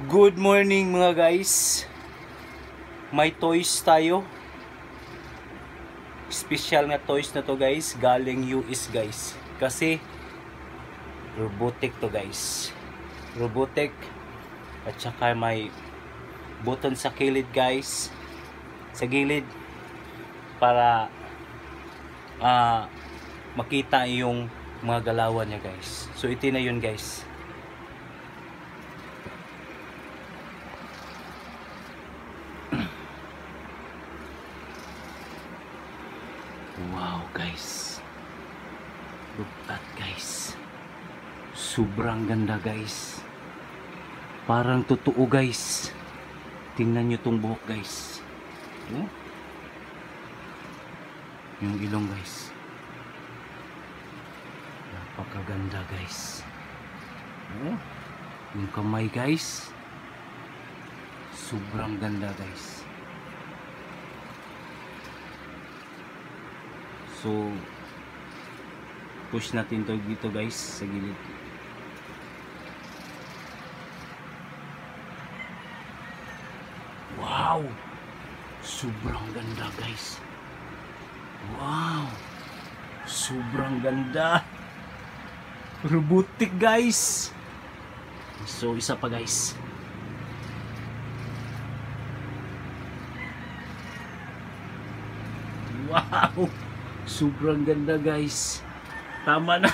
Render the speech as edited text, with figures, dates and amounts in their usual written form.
Good morning mga guys. May toys tayo. Special nga toys na to guys, galing US guys. Kasi robotic to guys. Robotic at saka may button sa kilid guys. Sa gilid para makita yung mga galawan niya guys. So ito na yun guys. Wow guys, look at guys, sobrang ganda guys, parang totoo guys. Tingnan nyo tong buhok guys, yung ilong guys, napakaganda guys. Yung kamay guys, sobrang ganda guys. So push natin to dito guys sa gilid. Wow, sobrang ganda guys. Wow, sobrang ganda, robotic guys. So isa pa guys. Wow, sobrang ganda guys. Tama na.